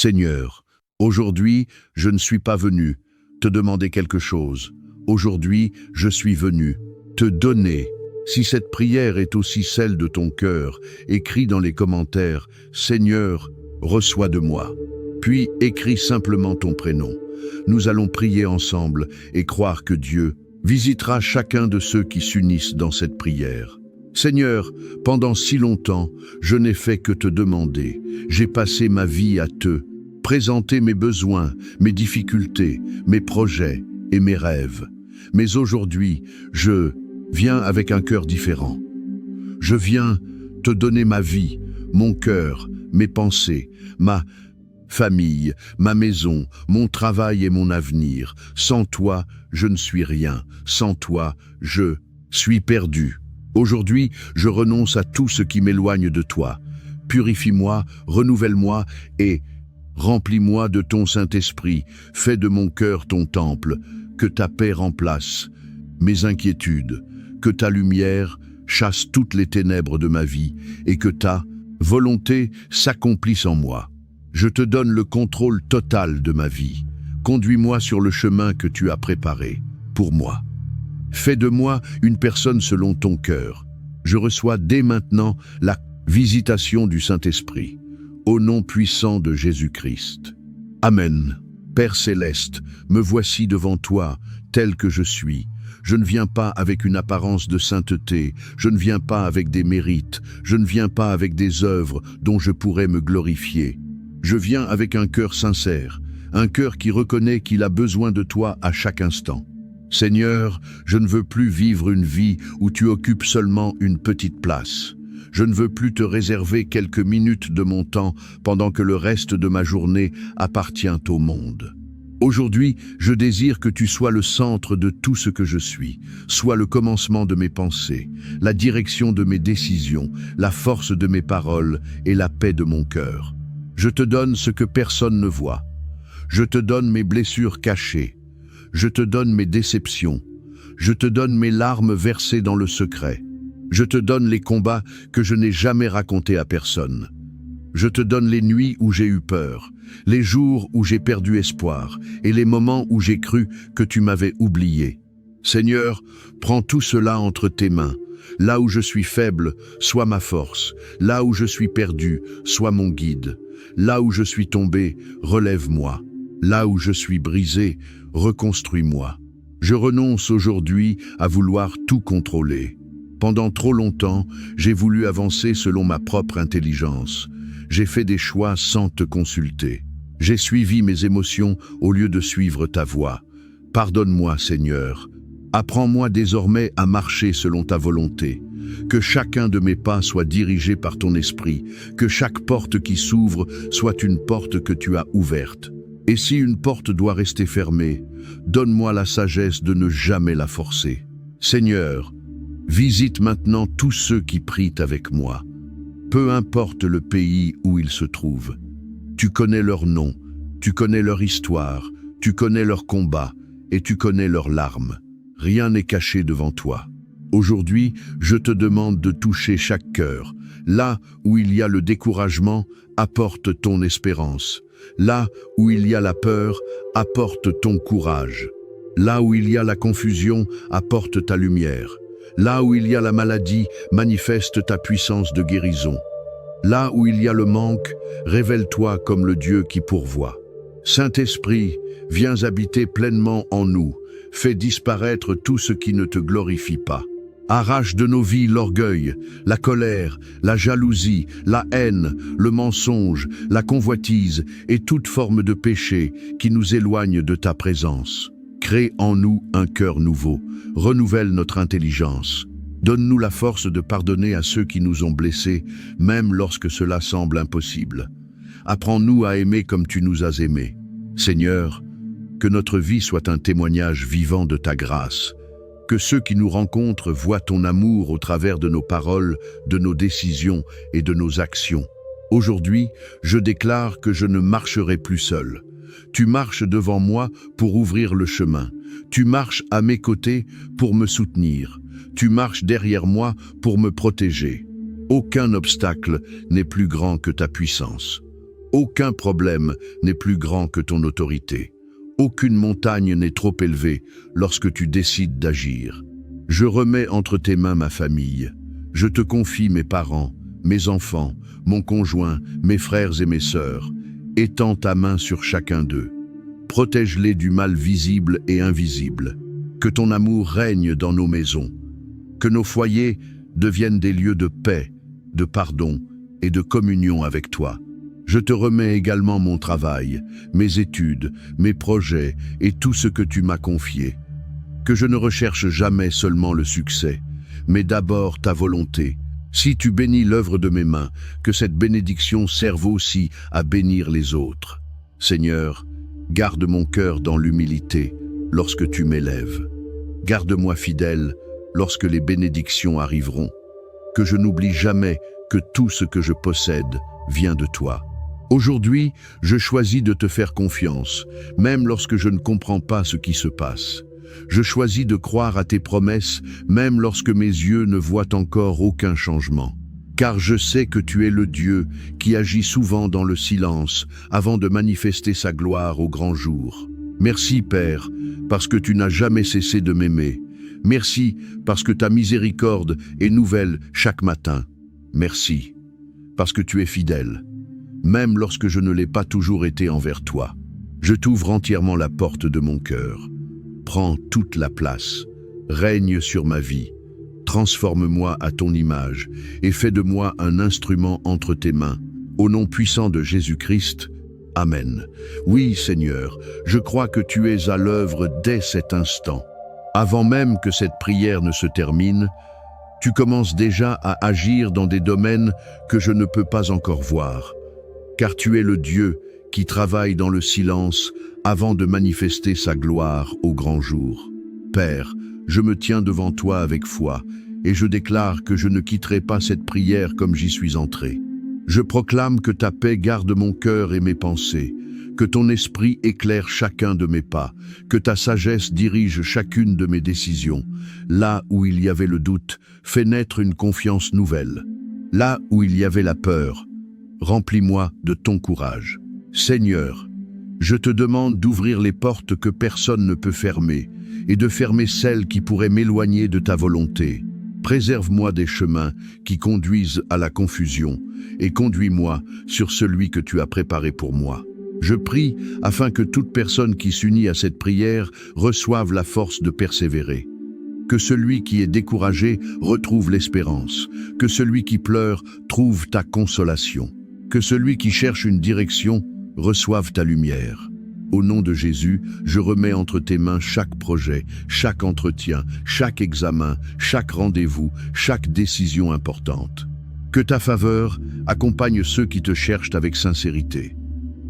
Seigneur, aujourd'hui, je ne suis pas venu te demander quelque chose. Aujourd'hui, je suis venu te donner. Si cette prière est aussi celle de ton cœur, écris dans les commentaires, Seigneur, reçois de moi. Puis écris simplement ton prénom. Nous allons prier ensemble et croire que Dieu visitera chacun de ceux qui s'unissent dans cette prière. Seigneur, pendant si longtemps, je n'ai fait que te demander. J'ai passé ma vie à te présenter mes besoins, mes difficultés, mes projets et mes rêves. Mais aujourd'hui, je viens avec un cœur différent. Je viens te donner ma vie, mon cœur, mes pensées, ma famille, ma maison, mon travail et mon avenir. Sans toi, je ne suis rien. Sans toi, je suis perdu. Aujourd'hui, je renonce à tout ce qui m'éloigne de toi. Purifie-moi, renouvelle-moi et remplis-moi de ton Saint-Esprit. Fais de mon cœur ton temple. Que ta paix remplace mes inquiétudes. Que ta lumière chasse toutes les ténèbres de ma vie et que ta volonté s'accomplisse en moi. Je te donne le contrôle total de ma vie. Conduis-moi sur le chemin que tu as préparé pour moi. Fais de moi une personne selon ton cœur. Je reçois dès maintenant la visitation du Saint-Esprit. Au nom puissant de Jésus-Christ. Amen. Père céleste, me voici devant toi, tel que je suis. Je ne viens pas avec une apparence de sainteté, je ne viens pas avec des mérites, je ne viens pas avec des œuvres dont je pourrais me glorifier. Je viens avec un cœur sincère, un cœur qui reconnaît qu'il a besoin de toi à chaque instant. Seigneur, je ne veux plus vivre une vie où tu occupes seulement une petite place. Je ne veux plus te réserver quelques minutes de mon temps pendant que le reste de ma journée appartient au monde. Aujourd'hui, je désire que tu sois le centre de tout ce que je suis, sois le commencement de mes pensées, la direction de mes décisions, la force de mes paroles et la paix de mon cœur. Je te donne ce que personne ne voit. Je te donne mes blessures cachées. Je te donne mes déceptions. Je te donne mes larmes versées dans le secret. Je te donne les combats que je n'ai jamais racontés à personne. Je te donne les nuits où j'ai eu peur, les jours où j'ai perdu espoir et les moments où j'ai cru que tu m'avais oublié. Seigneur, prends tout cela entre tes mains. Là où je suis faible, sois ma force. Là où je suis perdu, sois mon guide. Là où je suis tombé, relève-moi. Là où je suis brisé, reconstruis-moi. Je renonce aujourd'hui à vouloir tout contrôler. Pendant trop longtemps, j'ai voulu avancer selon ma propre intelligence. J'ai fait des choix sans te consulter. J'ai suivi mes émotions au lieu de suivre ta voie. Pardonne-moi, Seigneur. Apprends-moi désormais à marcher selon ta volonté. Que chacun de mes pas soit dirigé par ton esprit. Que chaque porte qui s'ouvre soit une porte que tu as ouverte. Et si une porte doit rester fermée, donne-moi la sagesse de ne jamais la forcer. Seigneur, visite maintenant tous ceux qui prient avec moi. Peu importe le pays où ils se trouvent. Tu connais leur nom, tu connais leur histoire, tu connais leurs combats et tu connais leurs larmes. Rien n'est caché devant toi. Aujourd'hui, je te demande de toucher chaque cœur. Là où il y a le découragement, apporte ton espérance. Là où il y a la peur, apporte ton courage. Là où il y a la confusion, apporte ta lumière. Là où il y a la maladie, manifeste ta puissance de guérison. Là où il y a le manque, révèle-toi comme le Dieu qui pourvoit. Saint-Esprit, viens habiter pleinement en nous. Fais disparaître tout ce qui ne te glorifie pas. Arrache de nos vies l'orgueil, la colère, la jalousie, la haine, le mensonge, la convoitise et toute forme de péché qui nous éloigne de ta présence. Crée en nous un cœur nouveau, renouvelle notre intelligence. Donne-nous la force de pardonner à ceux qui nous ont blessés, même lorsque cela semble impossible. Apprends-nous à aimer comme tu nous as aimés. Seigneur, que notre vie soit un témoignage vivant de ta grâce. Que ceux qui nous rencontrent voient ton amour au travers de nos paroles, de nos décisions et de nos actions. Aujourd'hui, je déclare que je ne marcherai plus seul. Tu marches devant moi pour ouvrir le chemin. Tu marches à mes côtés pour me soutenir. Tu marches derrière moi pour me protéger. Aucun obstacle n'est plus grand que ta puissance. Aucun problème n'est plus grand que ton autorité. Aucune montagne n'est trop élevée lorsque tu décides d'agir. Je remets entre tes mains ma famille. Je te confie mes parents, mes enfants, mon conjoint, mes frères et mes sœurs. Étends ta main sur chacun d'eux. Protège-les du mal visible et invisible. Que ton amour règne dans nos maisons. Que nos foyers deviennent des lieux de paix, de pardon et de communion avec toi. Je te remets également mon travail, mes études, mes projets et tout ce que tu m'as confié. Que je ne recherche jamais seulement le succès, mais d'abord ta volonté. Si tu bénis l'œuvre de mes mains, que cette bénédiction serve aussi à bénir les autres. Seigneur, garde mon cœur dans l'humilité lorsque tu m'élèves. Garde-moi fidèle lorsque les bénédictions arriveront. Que je n'oublie jamais que tout ce que je possède vient de toi. Aujourd'hui, je choisis de te faire confiance, même lorsque je ne comprends pas ce qui se passe. Je choisis de croire à tes promesses, même lorsque mes yeux ne voient encore aucun changement. Car je sais que tu es le Dieu qui agit souvent dans le silence avant de manifester sa gloire au grand jour. Merci, Père, parce que tu n'as jamais cessé de m'aimer. Merci, parce que ta miséricorde est nouvelle chaque matin. Merci, parce que tu es fidèle, même lorsque je ne l'ai pas toujours été envers toi. Je t'ouvre entièrement la porte de mon cœur. Prends toute la place, règne sur ma vie, transforme-moi à ton image et fais de moi un instrument entre tes mains. Au nom puissant de Jésus-Christ, Amen. Oui, Seigneur, je crois que tu es à l'œuvre dès cet instant. Avant même que cette prière ne se termine, tu commences déjà à agir dans des domaines que je ne peux pas encore voir. Car tu es le Dieu qui travaille dans le silence avant de manifester sa gloire au grand jour. Père, je me tiens devant toi avec foi et je déclare que je ne quitterai pas cette prière comme j'y suis entré. Je proclame que ta paix garde mon cœur et mes pensées, que ton esprit éclaire chacun de mes pas, que ta sagesse dirige chacune de mes décisions. Là où il y avait le doute, fais naître une confiance nouvelle. Là où il y avait la peur, remplis-moi de ton courage. Seigneur, je te demande d'ouvrir les portes que personne ne peut fermer et de fermer celles qui pourraient m'éloigner de ta volonté. Préserve-moi des chemins qui conduisent à la confusion et conduis-moi sur celui que tu as préparé pour moi. Je prie afin que toute personne qui s'unit à cette prière reçoive la force de persévérer. Que celui qui est découragé retrouve l'espérance, que celui qui pleure trouve ta consolation, que celui qui cherche une direction reçoive ta lumière. Au nom de Jésus, je remets entre tes mains chaque projet, chaque entretien, chaque examen, chaque rendez-vous, chaque décision importante. Que ta faveur accompagne ceux qui te cherchent avec sincérité.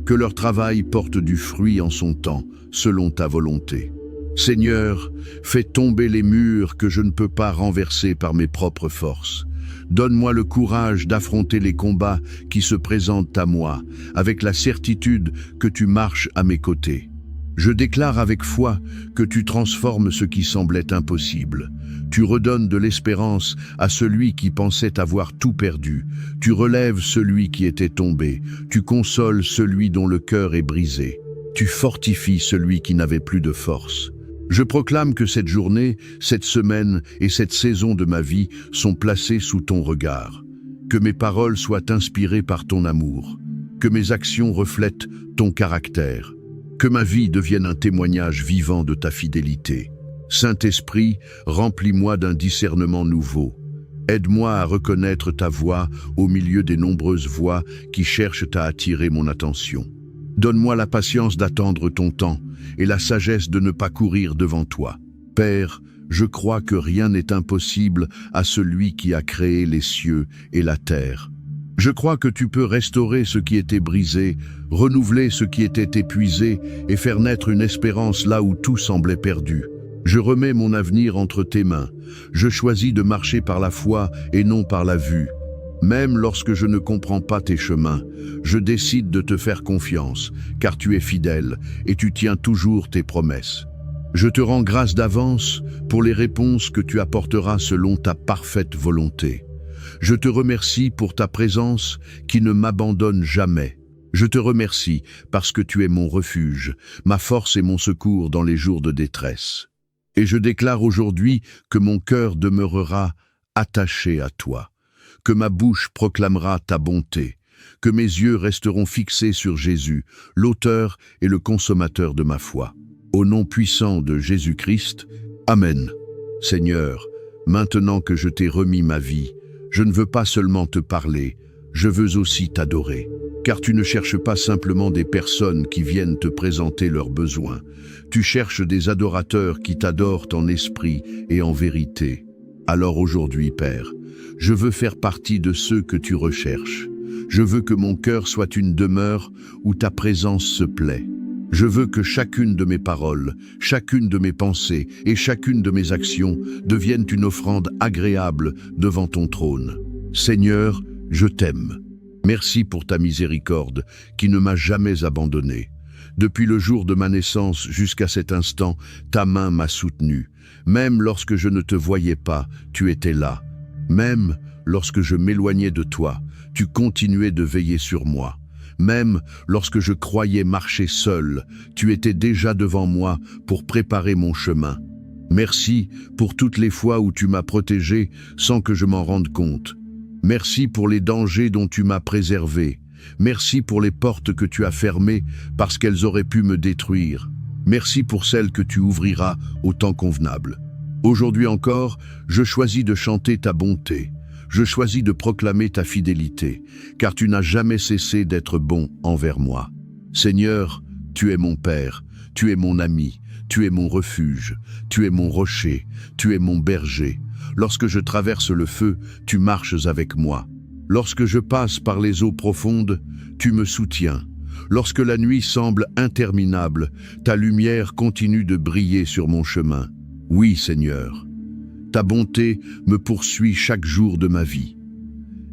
Que leur travail porte du fruit en son temps, selon ta volonté. Seigneur, fais tomber les murs que je ne peux pas renverser par mes propres forces. Donne-moi le courage d'affronter les combats qui se présentent à moi, avec la certitude que tu marches à mes côtés. Je déclare avec foi que tu transformes ce qui semblait impossible. Tu redonnes de l'espérance à celui qui pensait avoir tout perdu. Tu relèves celui qui était tombé. Tu consoles celui dont le cœur est brisé. Tu fortifies celui qui n'avait plus de force. Je proclame que cette journée, cette semaine et cette saison de ma vie sont placées sous ton regard. Que mes paroles soient inspirées par ton amour. Que mes actions reflètent ton caractère. Que ma vie devienne un témoignage vivant de ta fidélité. Saint-Esprit, remplis-moi d'un discernement nouveau. Aide-moi à reconnaître ta voix au milieu des nombreuses voix qui cherchent à attirer mon attention. Donne-moi la patience d'attendre ton temps et la sagesse de ne pas courir devant toi. Père, je crois que rien n'est impossible à celui qui a créé les cieux et la terre. Je crois que tu peux restaurer ce qui était brisé, renouveler ce qui était épuisé et faire naître une espérance là où tout semblait perdu. Je remets mon avenir entre tes mains. Je choisis de marcher par la foi et non par la vue. Même lorsque je ne comprends pas tes chemins, je décide de te faire confiance, car tu es fidèle et tu tiens toujours tes promesses. Je te rends grâce d'avance pour les réponses que tu apporteras selon ta parfaite volonté. Je te remercie pour ta présence qui ne m'abandonne jamais. Je te remercie parce que tu es mon refuge, ma force et mon secours dans les jours de détresse. Et je déclare aujourd'hui que mon cœur demeurera attaché à toi, que ma bouche proclamera ta bonté, que mes yeux resteront fixés sur Jésus, l'auteur et le consommateur de ma foi. Au nom puissant de Jésus-Christ, Amen. Seigneur, maintenant que je t'ai remis ma vie, je ne veux pas seulement te parler, je veux aussi t'adorer. Car tu ne cherches pas simplement des personnes qui viennent te présenter leurs besoins. Tu cherches des adorateurs qui t'adorent en esprit et en vérité. Alors aujourd'hui, Père, je veux faire partie de ceux que tu recherches. Je veux que mon cœur soit une demeure où ta présence se plaît. Je veux que chacune de mes paroles, chacune de mes pensées et chacune de mes actions deviennent une offrande agréable devant ton trône. Seigneur, je t'aime. Merci pour ta miséricorde qui ne m'a jamais abandonné. Depuis le jour de ma naissance jusqu'à cet instant, ta main m'a soutenu. Même lorsque je ne te voyais pas, tu étais là. Même lorsque je m'éloignais de toi, tu continuais de veiller sur moi. Même lorsque je croyais marcher seul, tu étais déjà devant moi pour préparer mon chemin. Merci pour toutes les fois où tu m'as protégé sans que je m'en rende compte. Merci pour les dangers dont tu m'as préservé. Merci pour les portes que tu as fermées parce qu'elles auraient pu me détruire. Merci pour celles que tu ouvriras au temps convenable. Aujourd'hui encore, je choisis de chanter ta bonté. Je choisis de proclamer ta fidélité, car tu n'as jamais cessé d'être bon envers moi. Seigneur, tu es mon Père, tu es mon ami, tu es mon refuge, tu es mon rocher, tu es mon berger. Lorsque je traverse le feu, tu marches avec moi. Lorsque je passe par les eaux profondes, tu me soutiens. Lorsque la nuit semble interminable, ta lumière continue de briller sur mon chemin. Oui, Seigneur, ta bonté me poursuit chaque jour de ma vie.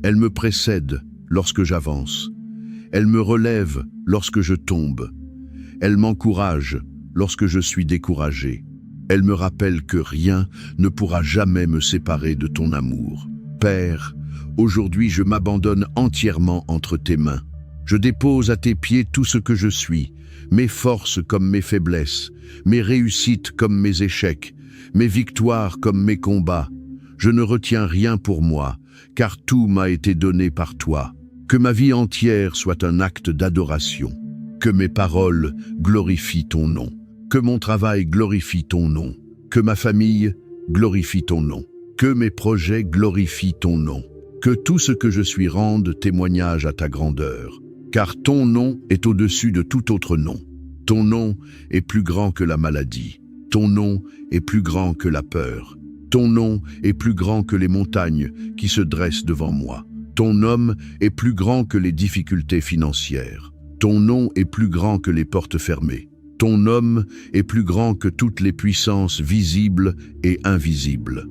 Elle me précède lorsque j'avance. Elle me relève lorsque je tombe. Elle m'encourage lorsque je suis découragé. Elle me rappelle que rien ne pourra jamais me séparer de ton amour. Père, aujourd'hui je m'abandonne entièrement entre tes mains. Je dépose à tes pieds tout ce que je suis, mes forces comme mes faiblesses, mes réussites comme mes échecs, mes victoires comme mes combats. Je ne retiens rien pour moi, car tout m'a été donné par toi. Que ma vie entière soit un acte d'adoration. Que mes paroles glorifient ton nom. Que mon travail glorifie ton nom. Que ma famille glorifie ton nom. Que mes projets glorifient ton nom. Que tout ce que je suis rende témoignage à ta grandeur. Car ton nom est au-dessus de tout autre nom. Ton nom est plus grand que la maladie. Ton nom est plus grand que la peur. Ton nom est plus grand que les montagnes qui se dressent devant moi. Ton nom est plus grand que les difficultés financières. Ton nom est plus grand que les portes fermées. Ton nom est plus grand que toutes les puissances visibles et invisibles.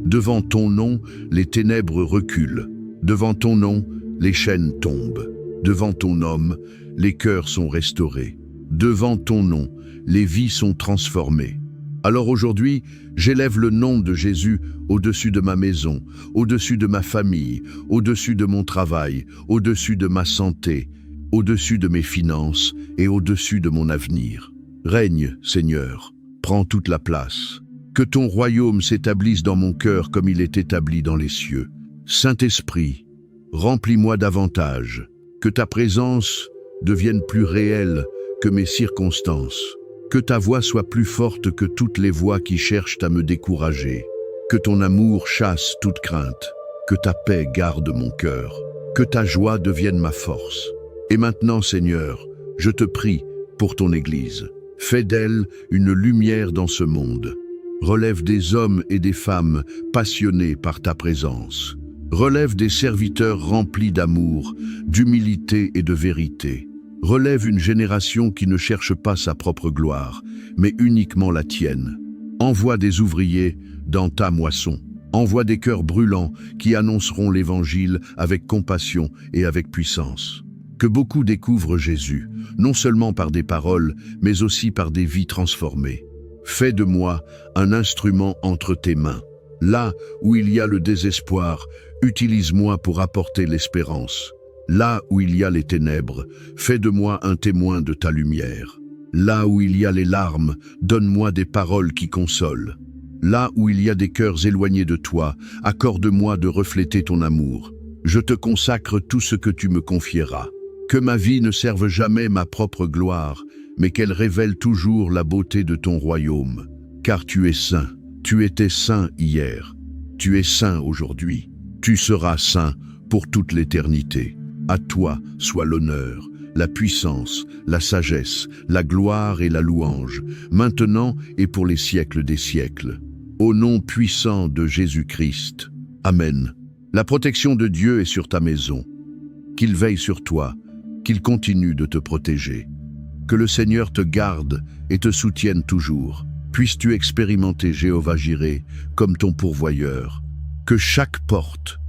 Devant ton nom, les ténèbres reculent. Devant ton nom, les chaînes tombent. Devant ton nom, les cœurs sont restaurés. Devant ton nom, les vies sont transformées. Alors aujourd'hui, j'élève le nom de Jésus au-dessus de ma maison, au-dessus de ma famille, au-dessus de mon travail, au-dessus de ma santé, au-dessus de mes finances et au-dessus de mon avenir. Règne, Seigneur, prends toute la place. Que ton royaume s'établisse dans mon cœur comme il est établi dans les cieux. Saint-Esprit, remplis-moi davantage. Que ta présence devienne plus réelle que mes circonstances. Que ta voix soit plus forte que toutes les voix qui cherchent à me décourager. Que ton amour chasse toute crainte. Que ta paix garde mon cœur. Que ta joie devienne ma force. Et maintenant, Seigneur, je te prie pour ton Église. Fais d'elle une lumière dans ce monde. Relève des hommes et des femmes passionnés par ta présence. Relève des serviteurs remplis d'amour, d'humilité et de vérité. Relève une génération qui ne cherche pas sa propre gloire, mais uniquement la tienne. Envoie des ouvriers dans ta moisson. Envoie des cœurs brûlants qui annonceront l'Évangile avec compassion et avec puissance. Que beaucoup découvrent Jésus, non seulement par des paroles, mais aussi par des vies transformées. Fais de moi un instrument entre tes mains. Là où il y a le désespoir, utilise-moi pour apporter l'espérance. Là où il y a les ténèbres, fais de moi un témoin de ta lumière. Là où il y a les larmes, donne-moi des paroles qui consolent. Là où il y a des cœurs éloignés de toi, accorde-moi de refléter ton amour. Je te consacre tout ce que tu me confieras. Que ma vie ne serve jamais ma propre gloire, mais qu'elle révèle toujours la beauté de ton royaume. Car tu es saint, tu étais saint hier, tu es saint aujourd'hui, tu seras saint pour toute l'éternité. À toi soit l'honneur, la puissance, la sagesse, la gloire et la louange, maintenant et pour les siècles des siècles. Au nom puissant de Jésus-Christ. Amen. La protection de Dieu est sur ta maison. Qu'il veille sur toi, qu'il continue de te protéger. Que le Seigneur te garde et te soutienne toujours. Puisses-tu expérimenter Jéhovah-Jireh comme ton pourvoyeur. Que chaque porte,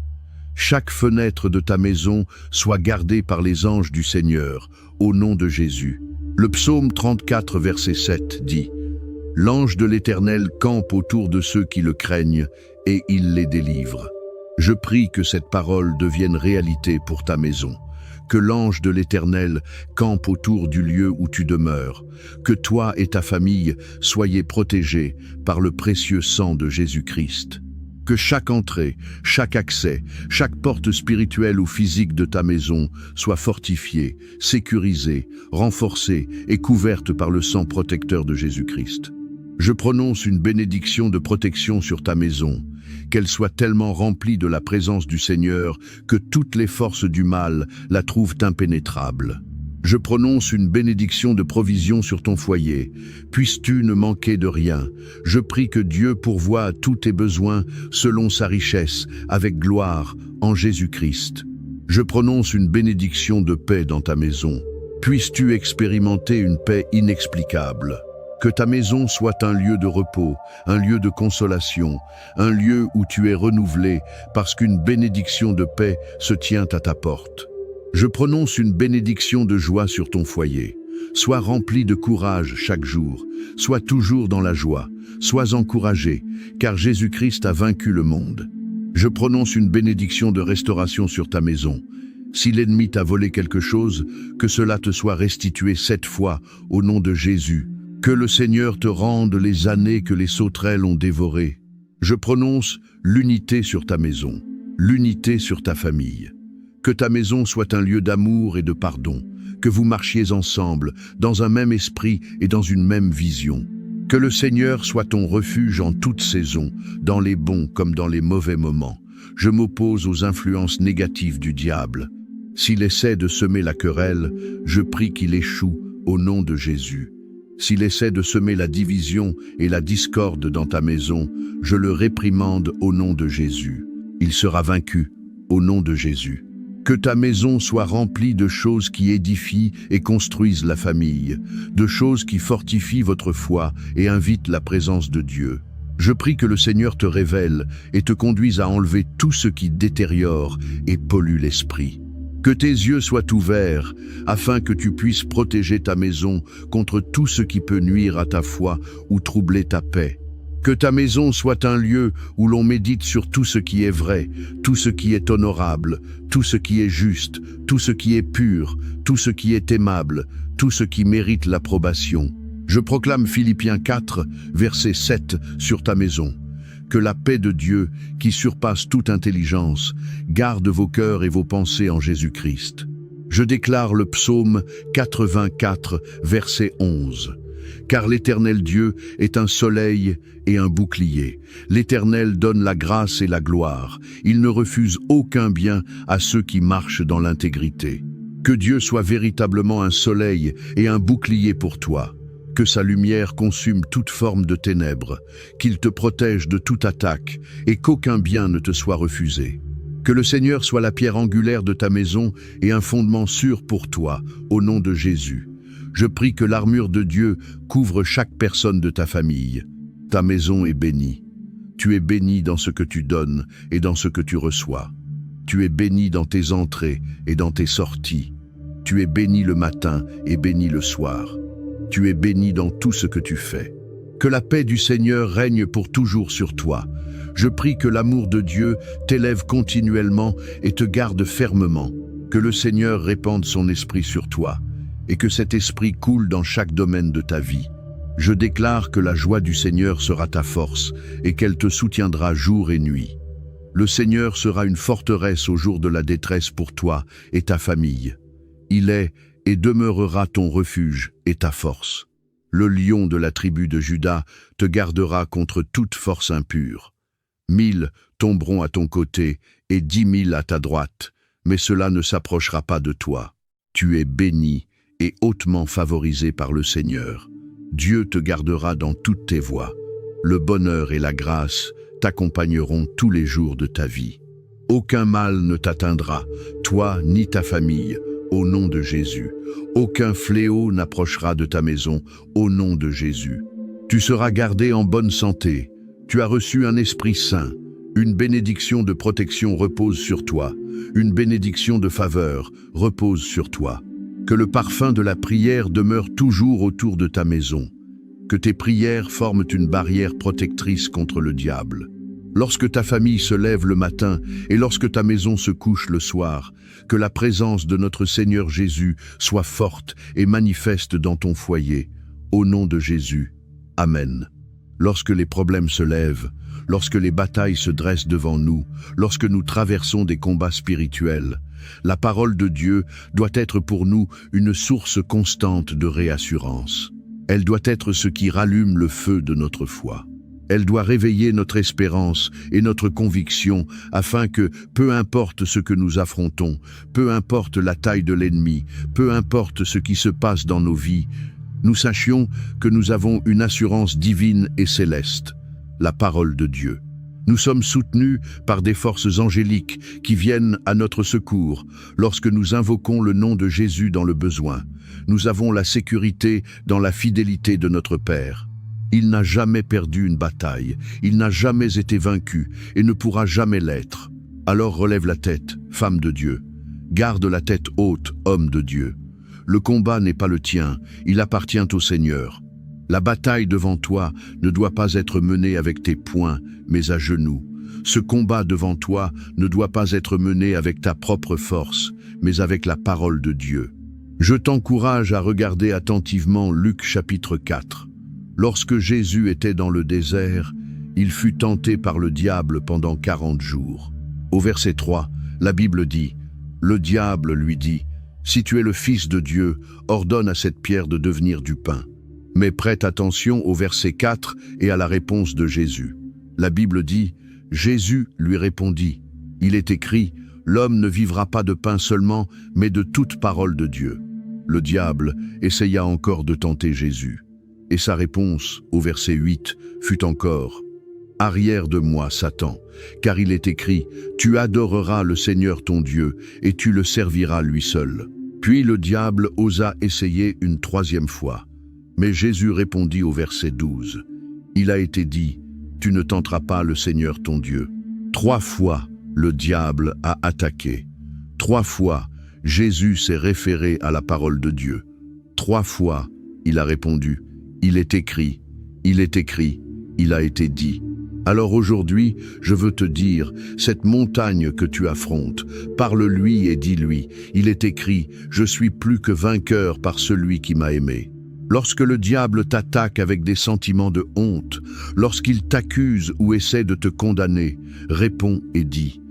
chaque fenêtre de ta maison soit gardée par les anges du Seigneur, au nom de Jésus. Le psaume 34, verset 7 dit « L'ange de l'Éternel campe autour de ceux qui le craignent, et il les délivre. » Je prie que cette parole devienne réalité pour ta maison. Que l'ange de l'Éternel campe autour du lieu où tu demeures. Que toi et ta famille soyez protégés par le précieux sang de Jésus-Christ. Que chaque entrée, chaque accès, chaque porte spirituelle ou physique de ta maison soit fortifiée, sécurisée, renforcée et couverte par le sang protecteur de Jésus-Christ. Je prononce une bénédiction de protection sur ta maison, qu'elle soit tellement remplie de la présence du Seigneur que toutes les forces du mal la trouvent impénétrable. Je prononce une bénédiction de provision sur ton foyer. Puisses-tu ne manquer de rien. Je prie que Dieu pourvoie à tous tes besoins selon sa richesse, avec gloire, en Jésus-Christ. Je prononce une bénédiction de paix dans ta maison. Puisses-tu expérimenter une paix inexplicable. Que ta maison soit un lieu de repos, un lieu de consolation, un lieu où tu es renouvelé parce qu'une bénédiction de paix se tient à ta porte. Je prononce une bénédiction de joie sur ton foyer. Sois rempli de courage chaque jour. Sois toujours dans la joie. Sois encouragé, car Jésus-Christ a vaincu le monde. Je prononce une bénédiction de restauration sur ta maison. Si l'ennemi t'a volé quelque chose, que cela te soit restitué 7 fois au nom de Jésus. Que le Seigneur te rende les années que les sauterelles ont dévorées. Je prononce l'unité sur ta maison, l'unité sur ta famille. Que ta maison soit un lieu d'amour et de pardon, que vous marchiez ensemble, dans un même esprit et dans une même vision. Que le Seigneur soit ton refuge en toute saison, dans les bons comme dans les mauvais moments. Je m'oppose aux influences négatives du diable. S'il essaie de semer la querelle, je prie qu'il échoue au nom de Jésus. S'il essaie de semer la division et la discorde dans ta maison, je le réprimande au nom de Jésus. Il sera vaincu au nom de Jésus. Que ta maison soit remplie de choses qui édifient et construisent la famille, de choses qui fortifient votre foi et invitent la présence de Dieu. Je prie que le Seigneur te révèle et te conduise à enlever tout ce qui détériore et pollue l'esprit. Que tes yeux soient ouverts afin que tu puisses protéger ta maison contre tout ce qui peut nuire à ta foi ou troubler ta paix. Que ta maison soit un lieu où l'on médite sur tout ce qui est vrai, tout ce qui est honorable, tout ce qui est juste, tout ce qui est pur, tout ce qui est aimable, tout ce qui mérite l'approbation. Je proclame Philippiens 4, verset 7 sur ta maison. Que la paix de Dieu, qui surpasse toute intelligence, garde vos cœurs et vos pensées en Jésus-Christ. Je déclare le psaume 84, verset 11. Car l'Éternel Dieu est un soleil et un bouclier. L'Éternel donne la grâce et la gloire. Il ne refuse aucun bien à ceux qui marchent dans l'intégrité. Que Dieu soit véritablement un soleil et un bouclier pour toi. Que sa lumière consume toute forme de ténèbres, qu'il te protège de toute attaque et qu'aucun bien ne te soit refusé. Que le Seigneur soit la pierre angulaire de ta maison et un fondement sûr pour toi, au nom de Jésus. Je prie que l'armure de Dieu couvre chaque personne de ta famille. Ta maison est bénie. Tu es béni dans ce que tu donnes et dans ce que tu reçois. Tu es béni dans tes entrées et dans tes sorties. Tu es béni le matin et béni le soir. Tu es béni dans tout ce que tu fais. Que la paix du Seigneur règne pour toujours sur toi. Je prie que l'amour de Dieu t'élève continuellement et te garde fermement. Que le Seigneur répande son esprit sur toi et que cet esprit coule dans chaque domaine de ta vie. Je déclare que la joie du Seigneur sera ta force et qu'elle te soutiendra jour et nuit. Le Seigneur sera une forteresse au jour de la détresse pour toi et ta famille. Il est et demeurera ton refuge et ta force. Le lion de la tribu de Juda te gardera contre toute force impure. 1000 tomberont à ton côté et 10 000 à ta droite, mais cela ne s'approchera pas de toi. Tu es béni et hautement favorisé par le Seigneur. Dieu te gardera dans toutes tes voies. Le bonheur et la grâce t'accompagneront tous les jours de ta vie. Aucun mal ne t'atteindra, toi ni ta famille, au nom de Jésus. Aucun fléau n'approchera de ta maison, au nom de Jésus. Tu seras gardé en bonne santé. Tu as reçu un esprit saint. Une bénédiction de protection repose sur toi. Une bénédiction de faveur repose sur toi. Que le parfum de la prière demeure toujours autour de ta maison. Que tes prières forment une barrière protectrice contre le diable. Lorsque ta famille se lève le matin et lorsque ta maison se couche le soir, que la présence de notre Seigneur Jésus soit forte et manifeste dans ton foyer. Au nom de Jésus. Amen. Lorsque les problèmes se lèvent, lorsque les batailles se dressent devant nous, lorsque nous traversons des combats spirituels, la parole de Dieu doit être pour nous une source constante de réassurance. Elle doit être ce qui rallume le feu de notre foi. Elle doit réveiller notre espérance et notre conviction afin que, peu importe ce que nous affrontons, peu importe la taille de l'ennemi, peu importe ce qui se passe dans nos vies, nous sachions que nous avons une assurance divine et céleste, la parole de Dieu. Nous sommes soutenus par des forces angéliques qui viennent à notre secours lorsque nous invoquons le nom de Jésus dans le besoin. Nous avons la sécurité dans la fidélité de notre Père. Il n'a jamais perdu une bataille, il n'a jamais été vaincu et ne pourra jamais l'être. Alors relève la tête, femme de Dieu. Garde la tête haute, homme de Dieu. Le combat n'est pas le tien, il appartient au Seigneur. La bataille devant toi ne doit pas être menée avec tes poings, mais à genoux. Ce combat devant toi ne doit pas être mené avec ta propre force, mais avec la parole de Dieu. Je t'encourage à regarder attentivement Luc chapitre 4. Lorsque Jésus était dans le désert, il fut tenté par le diable pendant 40 jours. Au verset 3, la Bible dit, « Le diable lui dit, « Si tu es le Fils de Dieu, ordonne à cette pierre de devenir du pain. » Mais prête attention au verset 4 et à la réponse de Jésus. La Bible dit, « Jésus lui répondit, il est écrit, l'homme ne vivra pas de pain seulement, mais de toute parole de Dieu. » Le diable essaya encore de tenter Jésus. Et sa réponse, au verset 8, fut encore, « Arrière de moi, Satan, car il est écrit, tu adoreras le Seigneur ton Dieu, et tu le serviras lui seul. » Puis le diable osa essayer une troisième fois. Mais Jésus répondit au verset 12, « Il a été dit, tu ne tenteras pas le Seigneur ton Dieu. » 3 fois, le diable a attaqué. 3 fois, Jésus s'est référé à la parole de Dieu. 3 fois, il a répondu, « Il est écrit, il est écrit, il a été dit. » Alors aujourd'hui, je veux te dire, cette montagne que tu affrontes, parle-lui et dis-lui, il est écrit, je suis plus que vainqueur par celui qui m'a aimé. Lorsque le diable t'attaque avec des sentiments de honte, lorsqu'il t'accuse ou essaie de te condamner, réponds et dis,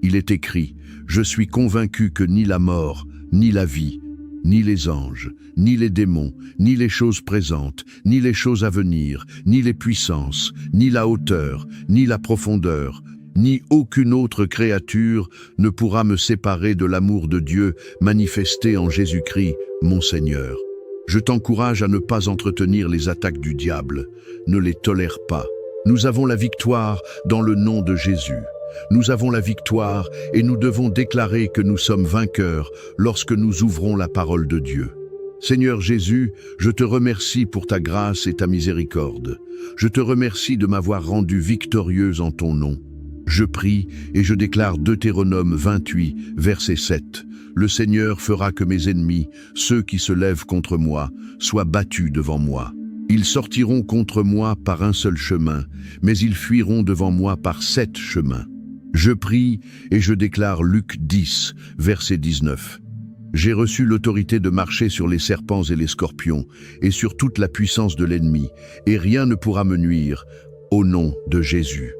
il est écrit, je suis convaincu que ni la mort, ni la vie, ni les anges, ni les démons, ni les choses présentes, ni les choses à venir, ni les puissances, ni la hauteur, ni la profondeur, ni aucune autre créature ne pourra me séparer de l'amour de Dieu manifesté en Jésus-Christ, mon Seigneur. Je t'encourage à ne pas entretenir les attaques du diable. Ne les tolère pas. Nous avons la victoire dans le nom de Jésus. Nous avons la victoire et nous devons déclarer que nous sommes vainqueurs lorsque nous ouvrons la parole de Dieu. Seigneur Jésus, je te remercie pour ta grâce et ta miséricorde. Je te remercie de m'avoir rendu victorieuse en ton nom. Je prie et je déclare Deutéronome 28, verset 7. Le Seigneur fera que mes ennemis, ceux qui se lèvent contre moi, soient battus devant moi. Ils sortiront contre moi par un seul chemin, mais ils fuiront devant moi par 7 chemins. Je prie et je déclare Luc 10, verset 19. J'ai reçu l'autorité de marcher sur les serpents et les scorpions, et sur toute la puissance de l'ennemi, et rien ne pourra me nuire, au nom de Jésus.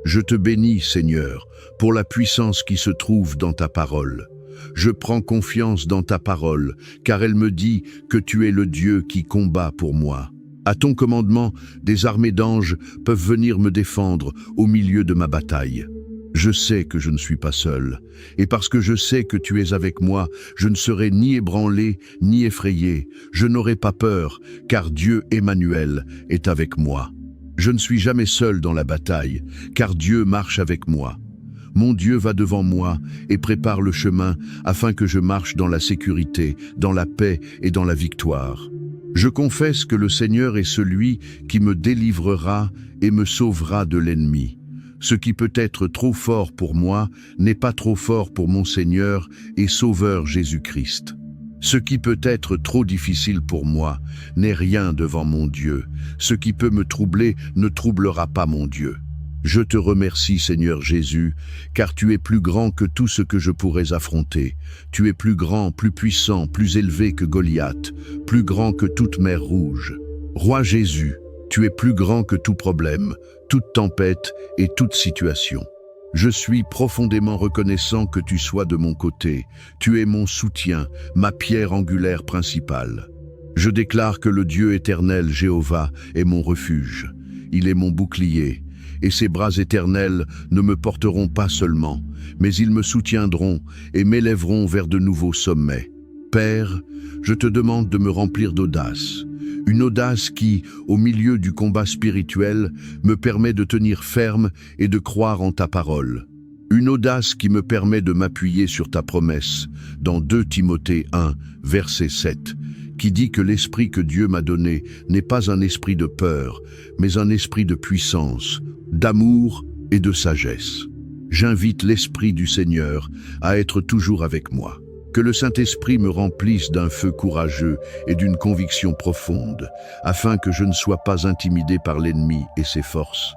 Je te bénis, Seigneur, pour la puissance qui se trouve dans ta parole. Je prends confiance dans ta parole, car elle me dit que tu es le Dieu qui combat pour moi. À ton commandement, des armées d'anges peuvent venir me défendre au milieu de ma bataille. Je sais que je ne suis pas seul, et parce que je sais que tu es avec moi, je ne serai ni ébranlé, ni effrayé. Je n'aurai pas peur, car Dieu Emmanuel est avec moi. Je ne suis jamais seul dans la bataille, car Dieu marche avec moi. Mon Dieu va devant moi et prépare le chemin afin que je marche dans la sécurité, dans la paix et dans la victoire. Je confesse que le Seigneur est celui qui me délivrera et me sauvera de l'ennemi. Ce qui peut être trop fort pour moi n'est pas trop fort pour mon Seigneur et Sauveur Jésus-Christ. Ce qui peut être trop difficile pour moi n'est rien devant mon Dieu. Ce qui peut me troubler ne troublera pas mon Dieu. Je te remercie, Seigneur Jésus, car tu es plus grand que tout ce que je pourrais affronter. Tu es plus grand, plus puissant, plus élevé que Goliath, plus grand que toute mer rouge. Roi Jésus, tu es plus grand que tout problème, toute tempête et toute situation. Je suis profondément reconnaissant que tu sois de mon côté. Tu es mon soutien, ma pierre angulaire principale. Je déclare que le Dieu éternel, Jéhovah, est mon refuge. Il est mon bouclier, et ses bras éternels ne me porteront pas seulement, mais ils me soutiendront et m'élèveront vers de nouveaux sommets. Père, je te demande de me remplir d'audace. Une audace qui, au milieu du combat spirituel, me permet de tenir ferme et de croire en ta parole. Une audace qui me permet de m'appuyer sur ta promesse, dans 2 Timothée 1, verset 7, qui dit que l'esprit que Dieu m'a donné n'est pas un esprit de peur, mais un esprit de puissance, d'amour et de sagesse. J'invite l'Esprit du Seigneur à être toujours avec moi. Que le Saint-Esprit me remplisse d'un feu courageux et d'une conviction profonde, afin que je ne sois pas intimidé par l'ennemi et ses forces,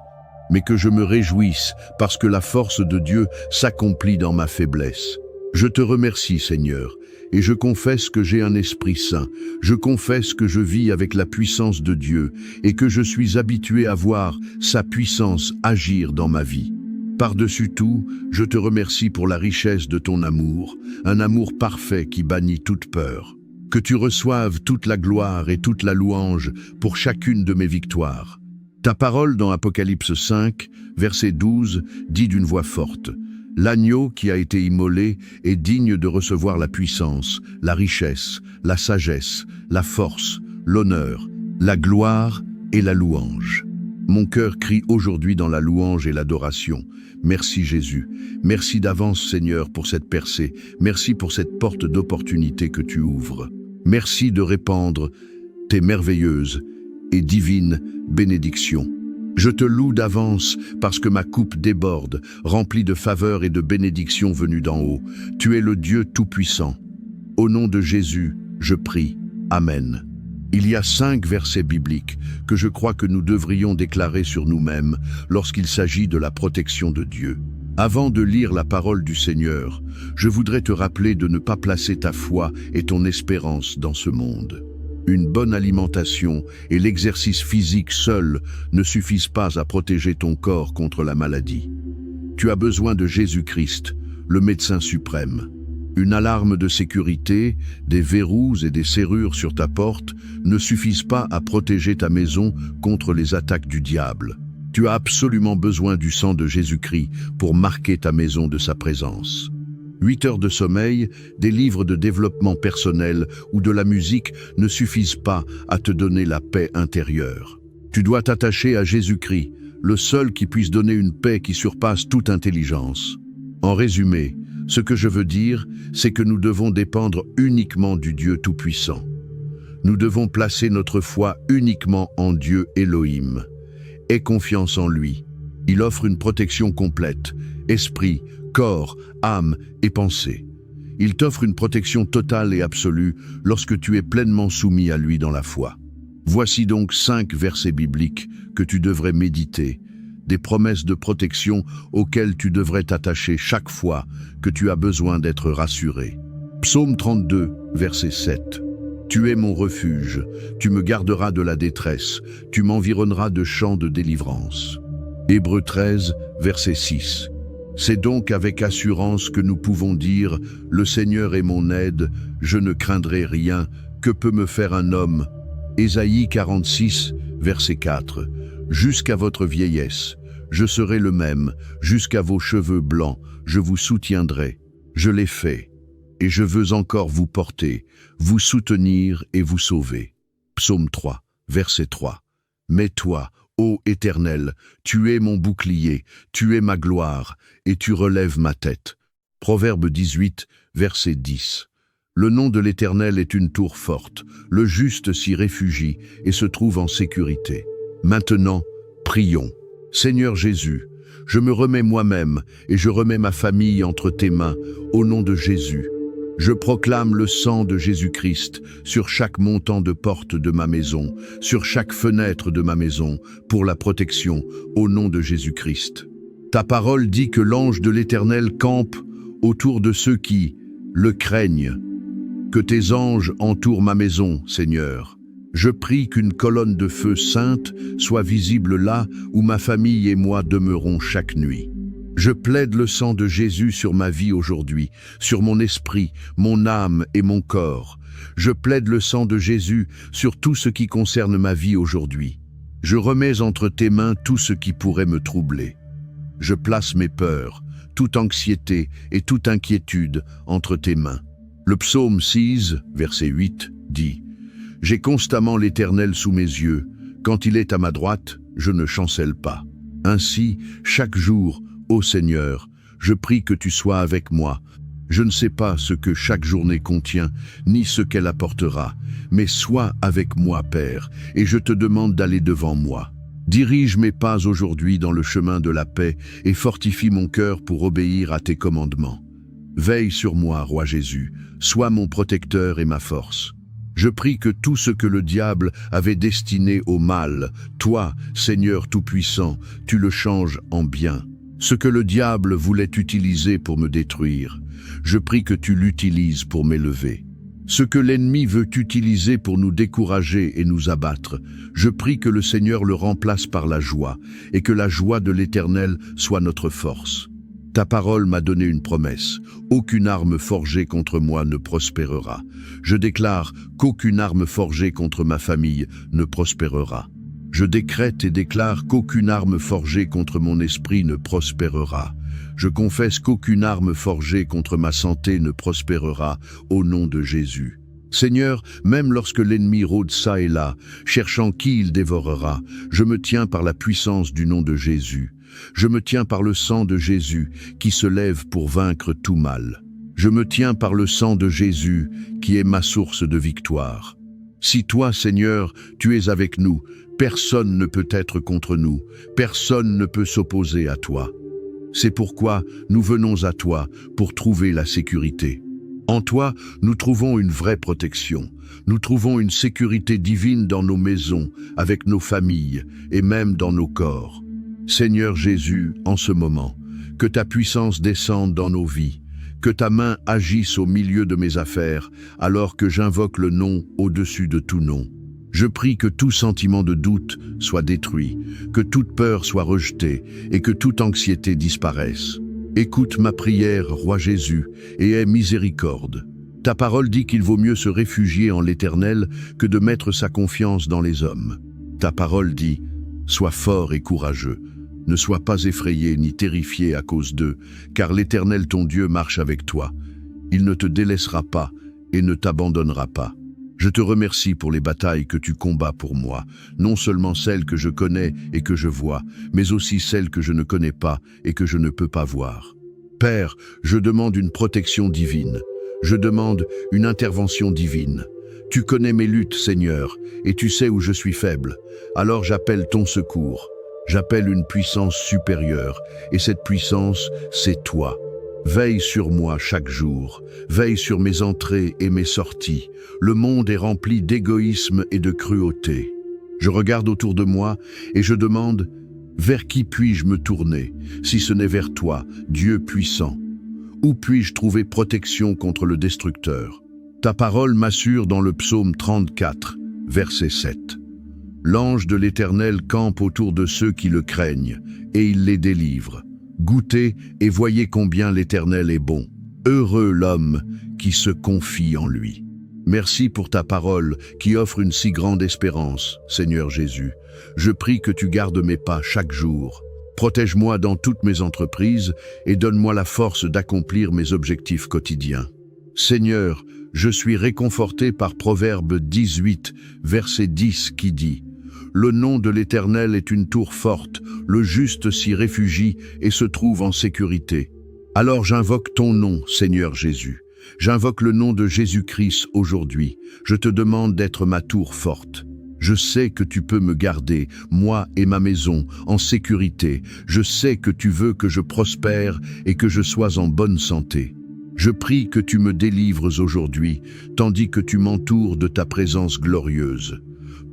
mais que je me réjouisse parce que la force de Dieu s'accomplit dans ma faiblesse. Je te remercie, Seigneur, et je confesse que j'ai un esprit saint. Je confesse que je vis avec la puissance de Dieu et que je suis habitué à voir sa puissance agir dans ma vie. Par-dessus tout, je te remercie pour la richesse de ton amour, un amour parfait qui bannit toute peur. Que tu reçoives toute la gloire et toute la louange pour chacune de mes victoires. Ta parole dans Apocalypse 5, verset 12, dit d'une voix forte: « L'agneau qui a été immolé est digne de recevoir la puissance, la richesse, la sagesse, la force, l'honneur, la gloire et la louange. » Mon cœur crie aujourd'hui dans la louange et l'adoration. Merci Jésus. Merci d'avance Seigneur pour cette percée. Merci pour cette porte d'opportunité que tu ouvres. Merci de répandre tes merveilleuses et divines bénédictions. Je te loue d'avance parce que ma coupe déborde, remplie de faveurs et de bénédictions venues d'en haut. Tu es le Dieu Tout-Puissant. Au nom de Jésus, je prie. Amen. Il y a 5 versets bibliques que je crois que nous devrions déclarer sur nous-mêmes lorsqu'il s'agit de la protection de Dieu. Avant de lire la parole du Seigneur, je voudrais te rappeler de ne pas placer ta foi et ton espérance dans ce monde. Une bonne alimentation et l'exercice physique seul ne suffisent pas à protéger ton corps contre la maladie. Tu as besoin de Jésus-Christ, le médecin suprême. Une alarme de sécurité, des verrous et des serrures sur ta porte ne suffisent pas à protéger ta maison contre les attaques du diable. Tu as absolument besoin du sang de Jésus-Christ pour marquer ta maison de sa présence. 8 heures de sommeil, des livres de développement personnel ou de la musique ne suffisent pas à te donner la paix intérieure. Tu dois t'attacher à Jésus-Christ, le seul qui puisse donner une paix qui surpasse toute intelligence. En résumé, ce que je veux dire, c'est que nous devons dépendre uniquement du Dieu Tout-Puissant. Nous devons placer notre foi uniquement en Dieu Elohim. Aie confiance en lui. Il offre une protection complète, esprit, corps, âme et pensée. Il t'offre une protection totale et absolue lorsque tu es pleinement soumis à lui dans la foi. Voici donc 5 versets bibliques que tu devrais méditer, des promesses de protection auxquelles tu devrais t'attacher chaque fois que tu as besoin d'être rassuré. Psaume 32, verset 7. Tu es mon refuge, tu me garderas de la détresse, tu m'environneras de chants de délivrance. Hébreux 13, verset 6. C'est donc avec assurance que nous pouvons dire « Le Seigneur est mon aide, je ne craindrai rien, que peut me faire un homme ?» Ésaïe 46, verset 4. Jusqu'à votre vieillesse, je serai le même, jusqu'à vos cheveux blancs, je vous soutiendrai. Je l'ai fait, et je veux encore vous porter, vous soutenir et vous sauver. Psaume 3, verset 3. Mais toi, ô Éternel, tu es mon bouclier, tu es ma gloire, et tu relèves ma tête. Proverbe 18, verset 10. Le nom de l'Éternel est une tour forte, le juste s'y réfugie et se trouve en sécurité. Maintenant, prions. Seigneur Jésus, je me remets moi-même et je remets ma famille entre tes mains, au nom de Jésus. Je proclame le sang de Jésus-Christ sur chaque montant de porte de ma maison, sur chaque fenêtre de ma maison, pour la protection, au nom de Jésus-Christ. Ta parole dit que l'ange de l'Éternel campe autour de ceux qui le craignent. Que tes anges entourent ma maison, Seigneur. Je prie qu'une colonne de feu sainte soit visible là où ma famille et moi demeurons chaque nuit. Je plaide le sang de Jésus sur ma vie aujourd'hui, sur mon esprit, mon âme et mon corps. Je plaide le sang de Jésus sur tout ce qui concerne ma vie aujourd'hui. Je remets entre tes mains tout ce qui pourrait me troubler. Je place mes peurs, toute anxiété et toute inquiétude entre tes mains. Le psaume 6, verset 8, dit « J'ai constamment l'Éternel sous mes yeux. Quand il est à ma droite, je ne chancelle pas. Ainsi, chaque jour, ô Seigneur, je prie que tu sois avec moi. Je ne sais pas ce que chaque journée contient, ni ce qu'elle apportera, mais sois avec moi, Père, et je te demande d'aller devant moi. Dirige mes pas aujourd'hui dans le chemin de la paix et fortifie mon cœur pour obéir à tes commandements. Veille sur moi, Roi Jésus, sois mon protecteur et ma force. Je prie que tout ce que le diable avait destiné au mal, toi, Seigneur Tout-Puissant, tu le changes en bien. Ce que le diable voulait utiliser pour me détruire, je prie que tu l'utilises pour m'élever. Ce que l'ennemi veut utiliser pour nous décourager et nous abattre, je prie que le Seigneur le remplace par la joie, et que la joie de l'Éternel soit notre force. Ta parole m'a donné une promesse. Aucune arme forgée contre moi ne prospérera. Je déclare qu'aucune arme forgée contre ma famille ne prospérera. Je décrète et déclare qu'aucune arme forgée contre mon esprit ne prospérera. Je confesse qu'aucune arme forgée contre ma santé ne prospérera au nom de Jésus. Seigneur, même lorsque l'ennemi rôde çà et là, cherchant qui il dévorera, je me tiens par la puissance du nom de Jésus. Je me tiens par le sang de Jésus qui se lève pour vaincre tout mal. Je me tiens par le sang de Jésus qui est ma source de victoire. Si toi, Seigneur, tu es avec nous, personne ne peut être contre nous, personne ne peut s'opposer à toi. C'est pourquoi nous venons à toi pour trouver la sécurité. En toi, nous trouvons une vraie protection. Nous trouvons une sécurité divine dans nos maisons, avec nos familles et même dans nos corps. Seigneur Jésus, en ce moment, que ta puissance descende dans nos vies, que ta main agisse au milieu de mes affaires, alors que j'invoque le nom au-dessus de tout nom. Je prie que tout sentiment de doute soit détruit, que toute peur soit rejetée et que toute anxiété disparaisse. Écoute ma prière, Roi Jésus, et aie miséricorde. Ta parole dit qu'il vaut mieux se réfugier en l'Éternel que de mettre sa confiance dans les hommes. Ta parole dit « Sois fort et courageux. Ne sois pas effrayé ni terrifié à cause d'eux, car l'Éternel ton Dieu marche avec toi. Il ne te délaissera pas et ne t'abandonnera pas. Je te remercie pour les batailles que tu combats pour moi, non seulement celles que je connais et que je vois, mais aussi celles que je ne connais pas et que je ne peux pas voir. Père, je demande une protection divine. Je demande une intervention divine. Tu connais mes luttes, Seigneur, et tu sais où je suis faible. Alors j'appelle ton secours. J'appelle une puissance supérieure, et cette puissance, c'est toi. Veille sur moi chaque jour, veille sur mes entrées et mes sorties. Le monde est rempli d'égoïsme et de cruauté. Je regarde autour de moi et je demande, Vers qui puis-je me tourner, si ce n'est vers toi, Dieu puissant? Où puis-je trouver protection contre le destructeur? Ta parole m'assure dans le psaume 34, verset 7. L'ange de l'Éternel campe autour de ceux qui le craignent, et il les délivre. Goûtez et voyez combien l'Éternel est bon. Heureux l'homme qui se confie en lui. Merci pour ta parole qui offre une si grande espérance, Seigneur Jésus. Je prie que tu gardes mes pas chaque jour. Protège-moi dans toutes mes entreprises et donne-moi la force d'accomplir mes objectifs quotidiens. Seigneur, je suis réconforté par Proverbe 18, verset 10 qui dit « Le nom de l'Éternel est une tour forte, le juste s'y réfugie et se trouve en sécurité. » Alors j'invoque ton nom, Seigneur Jésus. J'invoque le nom de Jésus-Christ aujourd'hui. Je te demande d'être ma tour forte. Je sais que tu peux me garder, moi et ma maison, en sécurité. Je sais que tu veux que je prospère et que je sois en bonne santé. Je prie que tu me délivres aujourd'hui, tandis que tu m'entoures de ta présence glorieuse.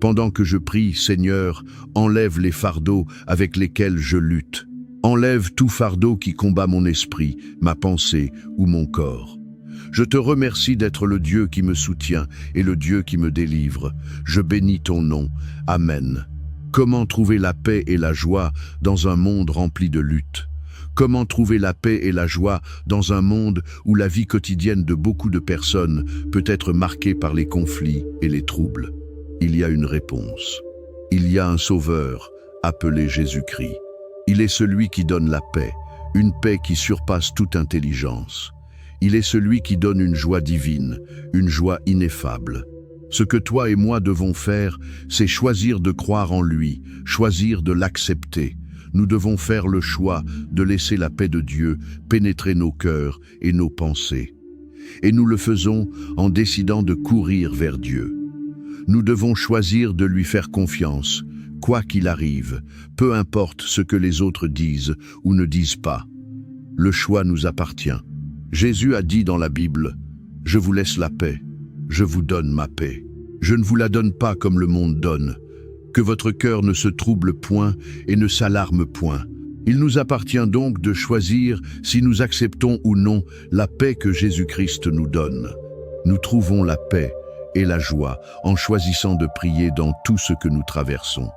Pendant que je prie, Seigneur, enlève les fardeaux avec lesquels je lutte. Enlève tout fardeau qui combat mon esprit, ma pensée ou mon corps. Je te remercie d'être le Dieu qui me soutient et le Dieu qui me délivre. Je bénis ton nom. Amen. Comment trouver la paix et la joie dans un monde rempli de luttes? Comment trouver la paix et la joie dans un monde où la vie quotidienne de beaucoup de personnes peut être marquée par les conflits et les troubles? Il y a une réponse. Il y a un Sauveur, appelé Jésus-Christ. Il est celui qui donne la paix, une paix qui surpasse toute intelligence. Il est celui qui donne une joie divine, une joie ineffable. Ce que toi et moi devons faire, c'est choisir de croire en lui, choisir de l'accepter. Nous devons faire le choix de laisser la paix de Dieu pénétrer nos cœurs et nos pensées. Et nous le faisons en décidant de courir vers Dieu. Nous devons choisir de lui faire confiance, quoi qu'il arrive, peu importe ce que les autres disent ou ne disent pas. Le choix nous appartient. Jésus a dit dans la Bible, « Je vous laisse la paix, je vous donne ma paix. Je ne vous la donne pas comme le monde donne. Que votre cœur ne se trouble point et ne s'alarme point. » Il nous appartient donc de choisir si nous acceptons ou non la paix que Jésus-Christ nous donne. Nous trouvons la paix et la joie en choisissant de prier dans tout ce que nous traversons.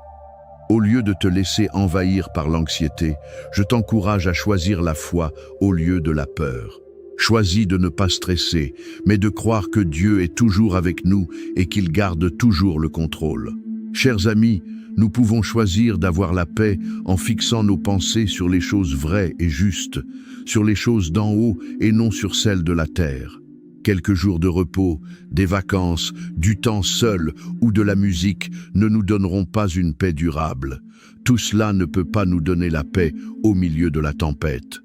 Au lieu de te laisser envahir par l'anxiété, je t'encourage à choisir la foi au lieu de la peur. Choisis de ne pas stresser, mais de croire que Dieu est toujours avec nous et qu'il garde toujours le contrôle. Chers amis, nous pouvons choisir d'avoir la paix en fixant nos pensées sur les choses vraies et justes, sur les choses d'en haut et non sur celles de la terre. Quelques jours de repos, des vacances, du temps seul ou de la musique ne nous donneront pas une paix durable. Tout cela ne peut pas nous donner la paix au milieu de la tempête.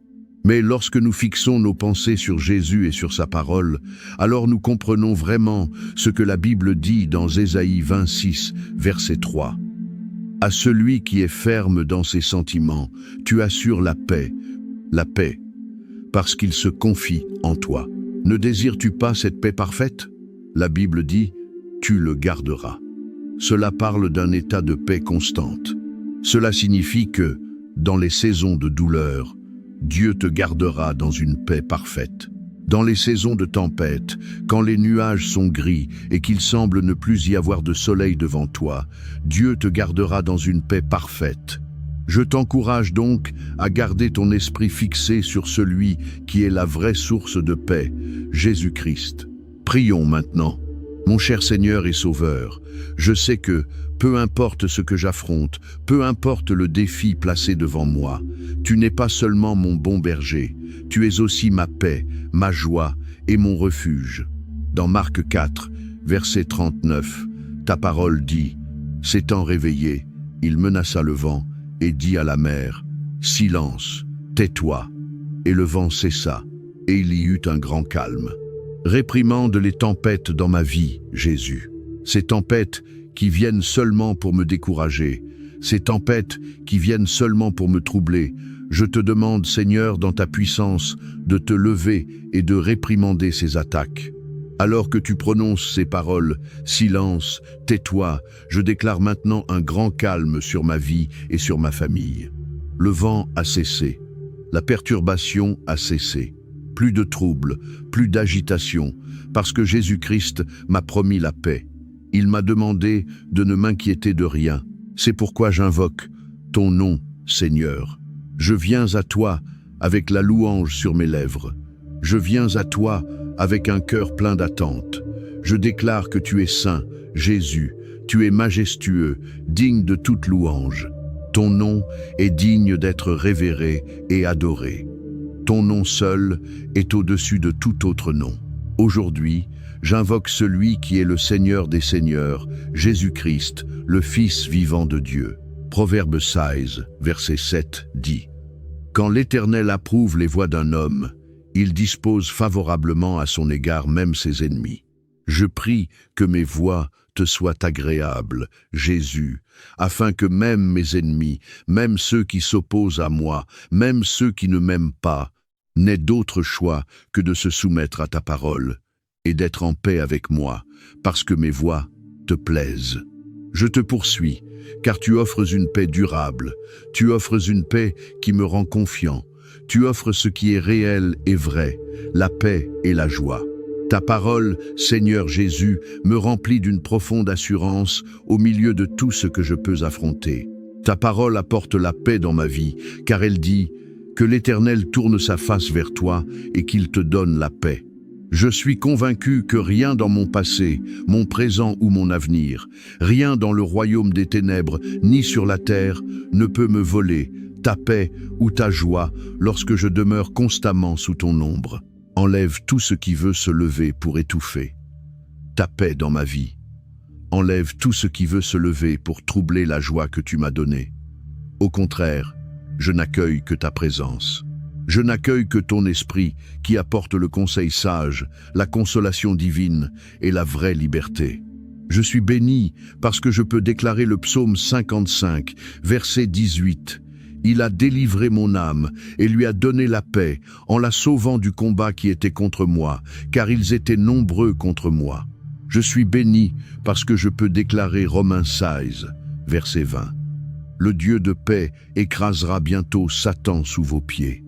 Mais lorsque nous fixons nos pensées sur Jésus et sur sa parole, alors nous comprenons vraiment ce que la Bible dit dans Ésaïe 26, verset 3. « À celui qui est ferme dans ses sentiments, tu assures la paix, parce qu'il se confie en toi. Ne désires-tu pas cette paix parfaite? La Bible dit « tu le garderas ». Cela parle d'un état de paix constante. Cela signifie que, dans les saisons de douleur, Dieu te gardera dans une paix parfaite. Dans les saisons de tempête, quand les nuages sont gris et qu'il semble ne plus y avoir de soleil devant toi, Dieu te gardera dans une paix parfaite. Je t'encourage donc à garder ton esprit fixé sur celui qui est la vraie source de paix, Jésus-Christ. Prions maintenant. Mon cher Seigneur et Sauveur, je sais que, peu importe ce que j'affronte, peu importe le défi placé devant moi, tu n'es pas seulement mon bon berger, tu es aussi ma paix, ma joie et mon refuge. Dans Marc 4, verset 39, ta parole dit « S'étant réveillé, il menaça le vent et dit à la mer « Silence, tais-toi !» Et le vent cessa, et il y eut un grand calme. Réprimande les tempêtes dans ma vie, Jésus. Ces tempêtes qui viennent seulement pour me décourager, ces tempêtes qui viennent seulement pour me troubler, je te demande, Seigneur, dans ta puissance, de te lever et de réprimander ces attaques. Alors que tu prononces ces paroles, silence, tais-toi, je déclare maintenant un grand calme sur ma vie et sur ma famille. Le vent a cessé, la perturbation a cessé. Plus de troubles, plus d'agitation, parce que Jésus-Christ m'a promis la paix. Il m'a demandé de ne m'inquiéter de rien. C'est pourquoi j'invoque ton nom, Seigneur. Je viens à toi avec la louange sur mes lèvres. Je viens à toi avec un cœur plein d'attente. Je déclare que tu es saint, Jésus, tu es majestueux, digne de toute louange. Ton nom est digne d'être révéré et adoré. Ton nom seul est au-dessus de tout autre nom. Aujourd'hui, j'invoque celui qui est le Seigneur des Seigneurs, Jésus-Christ, le Fils vivant de Dieu. Proverbe 16, verset 7 dit « Quand l'Éternel approuve les voies d'un homme, il dispose favorablement à son égard même ses ennemis. Je prie que mes voies te soient agréables, Jésus, afin que même mes ennemis, même ceux qui s'opposent à moi, même ceux qui ne m'aiment pas, n'aient d'autre choix que de se soumettre à ta parole et d'être en paix avec moi, parce que mes voies te plaisent. Je te poursuis, car tu offres une paix durable, tu offres une paix qui me rend confiant, tu offres ce qui est réel et vrai, la paix et la joie. Ta parole, Seigneur Jésus, me remplit d'une profonde assurance au milieu de tout ce que je peux affronter. Ta parole apporte la paix dans ma vie, car elle dit que l'Éternel tourne sa face vers toi et qu'il te donne la paix. Je suis convaincu que rien dans mon passé, mon présent ou mon avenir, rien dans le royaume des ténèbres, ni sur la terre, ne peut me voler ta paix ou ta joie lorsque je demeure constamment sous ton ombre. Enlève tout ce qui veut se lever pour étouffer ta paix dans ma vie. Enlève tout ce qui veut se lever pour troubler la joie que tu m'as donnée. Au contraire, je n'accueille que ta présence. Je n'accueille que ton esprit qui apporte le conseil sage, la consolation divine et la vraie liberté. Je suis béni parce que je peux déclarer le psaume 55, verset 18. Il a délivré mon âme et lui a donné la paix en la sauvant du combat qui était contre moi, car ils étaient nombreux contre moi. Je suis béni parce que je peux déclarer Romains 16, verset 20. Le Dieu de paix écrasera bientôt Satan sous vos pieds.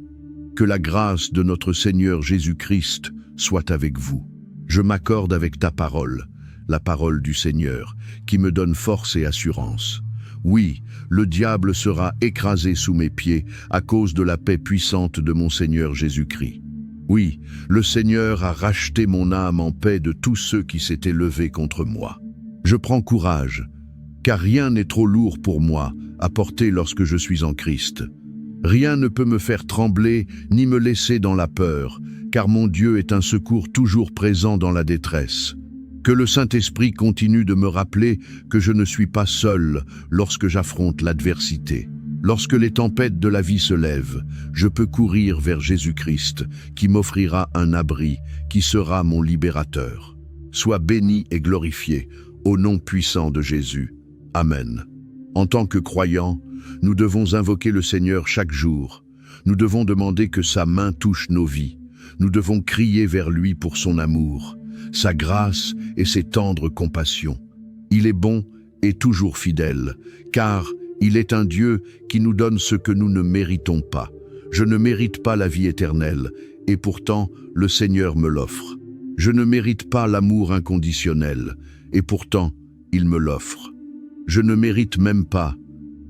Que la grâce de notre Seigneur Jésus-Christ soit avec vous. Je m'accorde avec ta parole, la parole du Seigneur, qui me donne force et assurance. Oui, le diable sera écrasé sous mes pieds à cause de la paix puissante de mon Seigneur Jésus-Christ. Oui, le Seigneur a racheté mon âme en paix de tous ceux qui s'étaient levés contre moi. Je prends courage, car rien n'est trop lourd pour moi à porter lorsque je suis en Christ. Rien ne peut me faire trembler ni me laisser dans la peur, car mon Dieu est un secours toujours présent dans la détresse. Que le Saint-Esprit continue de me rappeler que je ne suis pas seul lorsque j'affronte l'adversité. Lorsque les tempêtes de la vie se lèvent, je peux courir vers Jésus-Christ, qui m'offrira un abri, qui sera mon libérateur. Sois béni et glorifié, au nom puissant de Jésus. Amen. En tant que croyants, nous devons invoquer le Seigneur chaque jour. Nous devons demander que sa main touche nos vies. Nous devons crier vers lui pour son amour, sa grâce et ses tendres compassions. Il est bon et toujours fidèle, car il est un Dieu qui nous donne ce que nous ne méritons pas. Je ne mérite pas la vie éternelle, et pourtant le Seigneur me l'offre. Je ne mérite pas l'amour inconditionnel, et pourtant il me l'offre. Je ne mérite même pas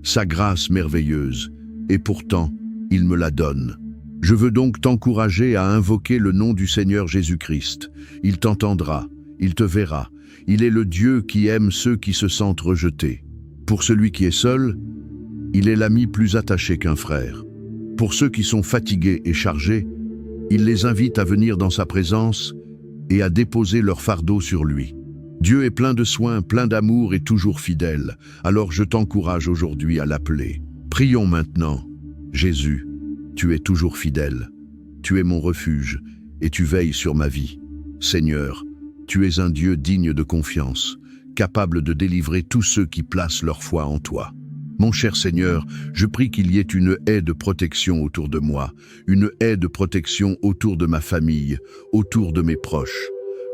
sa grâce merveilleuse, et pourtant il me la donne. Je veux donc t'encourager à invoquer le nom du Seigneur Jésus-Christ. Il t'entendra, il te verra. Il est le Dieu qui aime ceux qui se sentent rejetés. Pour celui qui est seul, il est l'ami plus attaché qu'un frère. Pour ceux qui sont fatigués et chargés, il les invite à venir dans sa présence et à déposer leur fardeau sur lui. Dieu est plein de soins, plein d'amour et toujours fidèle. Alors je t'encourage aujourd'hui à l'appeler. Prions maintenant. Jésus, tu es toujours fidèle. Tu es mon refuge et tu veilles sur ma vie. Seigneur, tu es un Dieu digne de confiance, capable de délivrer tous ceux qui placent leur foi en toi. Mon cher Seigneur, je prie qu'il y ait une haie de protection autour de moi, une haie de protection autour de ma famille, autour de mes proches.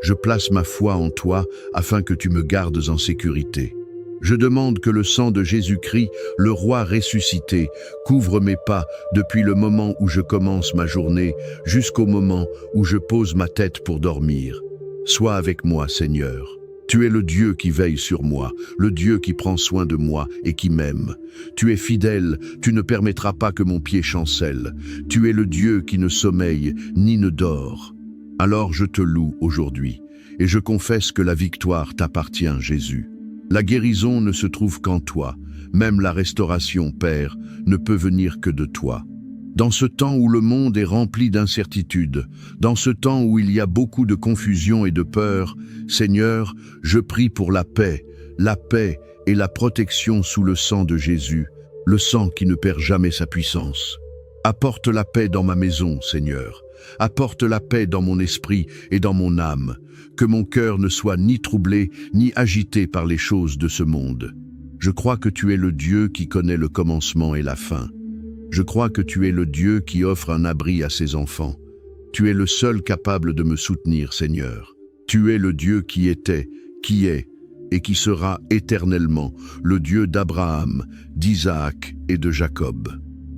Je place ma foi en toi afin que tu me gardes en sécurité. Je demande que le sang de Jésus-Christ, le roi ressuscité, couvre mes pas depuis le moment où je commence ma journée jusqu'au moment où je pose ma tête pour dormir. Sois avec moi, Seigneur. Tu es le Dieu qui veille sur moi, le Dieu qui prend soin de moi et qui m'aime. Tu es fidèle, tu ne permettras pas que mon pied chancelle. Tu es le Dieu qui ne sommeille ni ne dort. Alors je te loue aujourd'hui et je confesse que la victoire t'appartient, Jésus. La guérison ne se trouve qu'en toi, même la restauration, Père, ne peut venir que de toi. Dans ce temps où le monde est rempli d'incertitudes, dans ce temps où il y a beaucoup de confusion et de peur, Seigneur, je prie pour la paix et la protection sous le sang de Jésus, le sang qui ne perd jamais sa puissance. Apporte la paix dans ma maison, Seigneur. Apporte la paix dans mon esprit et dans mon âme, que mon cœur ne soit ni troublé ni agité par les choses de ce monde. Je crois que tu es le Dieu qui connaît le commencement et la fin. Je crois que tu es le Dieu qui offre un abri à ses enfants. Tu es le seul capable de me soutenir, Seigneur. Tu es le Dieu qui était, qui est et qui sera éternellement le Dieu d'Abraham, d'Isaac et de Jacob.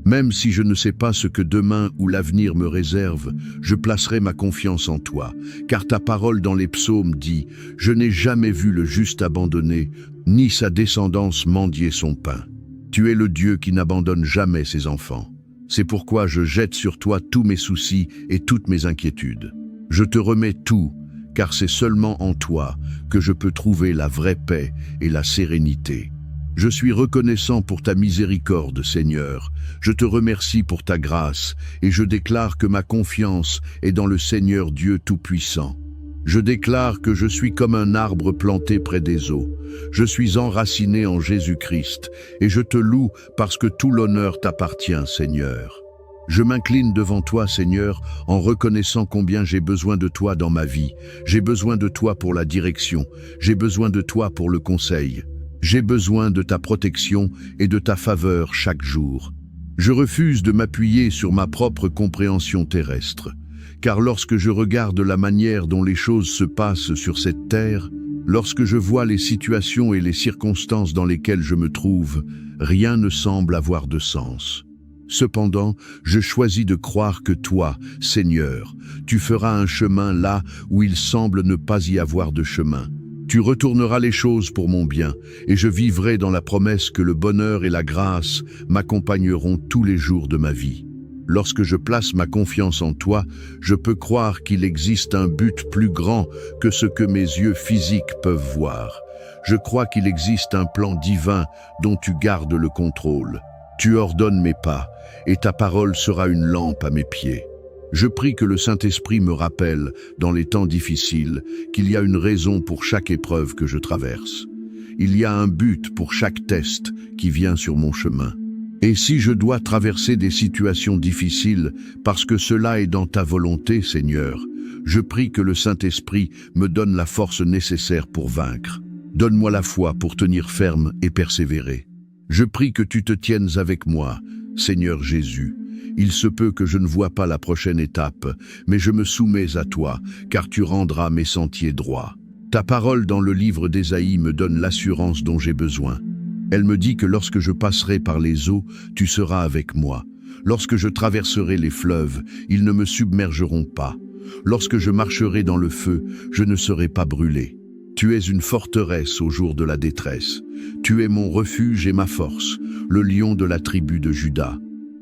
Même si je ne sais pas ce que demain ou l'avenir me réserve, je placerai ma confiance en toi, car ta parole dans les psaumes dit « Je n'ai jamais vu le juste abandonné, ni sa descendance mendier son pain. » Tu es le Dieu qui n'abandonne jamais ses enfants. C'est pourquoi je jette sur toi tous mes soucis et toutes mes inquiétudes. Je te remets tout, car c'est seulement en toi que je peux trouver la vraie paix et la sérénité. Je suis reconnaissant pour ta miséricorde, Seigneur. Je te remercie pour ta grâce et je déclare que ma confiance est dans le Seigneur Dieu Tout-Puissant. Je déclare que je suis comme un arbre planté près des eaux. Je suis enraciné en Jésus-Christ et je te loue parce que tout l'honneur t'appartient, Seigneur. Je m'incline devant toi, Seigneur, en reconnaissant combien j'ai besoin de toi dans ma vie. J'ai besoin de toi pour la direction. J'ai besoin de toi pour le conseil. J'ai besoin de ta protection et de ta faveur chaque jour. Je refuse de m'appuyer sur ma propre compréhension terrestre, car lorsque je regarde la manière dont les choses se passent sur cette terre, lorsque je vois les situations et les circonstances dans lesquelles je me trouve, rien ne semble avoir de sens. Cependant, je choisis de croire que toi, Seigneur, tu feras un chemin là où il semble ne pas y avoir de chemin. Tu retourneras les choses pour mon bien, et je vivrai dans la promesse que le bonheur et la grâce m'accompagneront tous les jours de ma vie. Lorsque je place ma confiance en toi, je peux croire qu'il existe un but plus grand que ce que mes yeux physiques peuvent voir. Je crois qu'il existe un plan divin dont tu gardes le contrôle. Tu ordonnes mes pas, et ta parole sera une lampe à mes pieds. Je prie que le Saint-Esprit me rappelle, dans les temps difficiles, qu'il y a une raison pour chaque épreuve que je traverse. Il y a un but pour chaque test qui vient sur mon chemin. Et si je dois traverser des situations difficiles, parce que cela est dans ta volonté, Seigneur, je prie que le Saint-Esprit me donne la force nécessaire pour vaincre. Donne-moi la foi pour tenir ferme et persévérer. Je prie que tu te tiennes avec moi, Seigneur Jésus. Il se peut que je ne vois pas la prochaine étape, mais je me soumets à toi, car tu rendras mes sentiers droits. Ta parole dans le livre d'Ésaïe me donne l'assurance dont j'ai besoin. Elle me dit que lorsque je passerai par les eaux, tu seras avec moi. Lorsque je traverserai les fleuves, ils ne me submergeront pas. Lorsque je marcherai dans le feu, je ne serai pas brûlé. Tu es une forteresse au jour de la détresse. Tu es mon refuge et ma force, le lion de la tribu de Juda.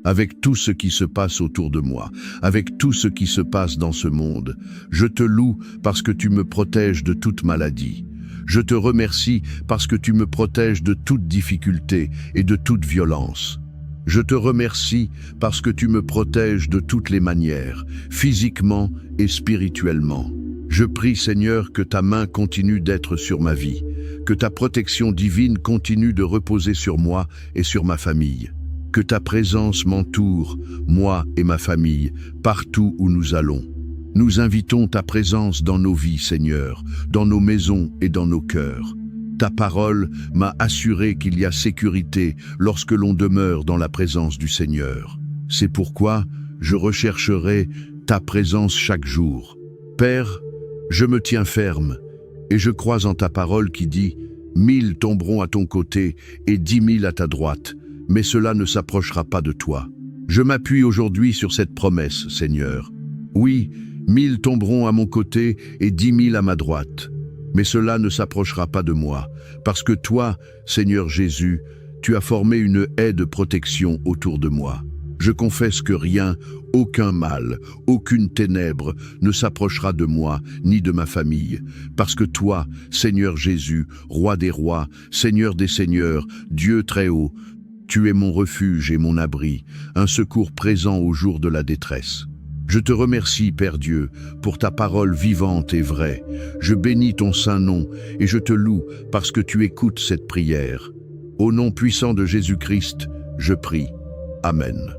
Avec tout ce qui se passe autour de moi, avec tout ce qui se passe dans ce monde, je te loue parce que tu me protèges de toute maladie. Je te remercie parce que tu me protèges de toute difficulté et de toute violence. Je te remercie parce que tu me protèges de toutes les manières, physiquement et spirituellement. Je prie, Seigneur, que ta main continue d'être sur ma vie, que ta protection divine continue de reposer sur moi et sur ma famille. Que ta présence m'entoure, moi et ma famille, partout où nous allons. Nous invitons ta présence dans nos vies, Seigneur, dans nos maisons et dans nos cœurs. Ta parole m'a assuré qu'il y a sécurité lorsque l'on demeure dans la présence du Seigneur. C'est pourquoi je rechercherai ta présence chaque jour. Père, Je me tiens ferme, et je crois en ta parole qui dit « 1000 tomberont à ton côté et 10 000 à ta droite, mais cela ne s'approchera pas de toi. » Je m'appuie aujourd'hui sur cette promesse, Seigneur. Oui, 1000 tomberont à mon côté et 10 000 à ma droite, mais cela ne s'approchera pas de moi, parce que toi, Seigneur Jésus, tu as formé une haie de protection autour de moi. Je confesse que rien, aucun mal, aucune ténèbre ne s'approchera de moi ni de ma famille, parce que toi, Seigneur Jésus, Roi des rois, Seigneur des seigneurs, Dieu très haut, tu es mon refuge et mon abri, un secours présent au jour de la détresse. Je te remercie, Père Dieu, pour ta parole vivante et vraie. Je bénis ton saint nom et je te loue parce que tu écoutes cette prière. Au nom puissant de Jésus-Christ, je prie. Amen.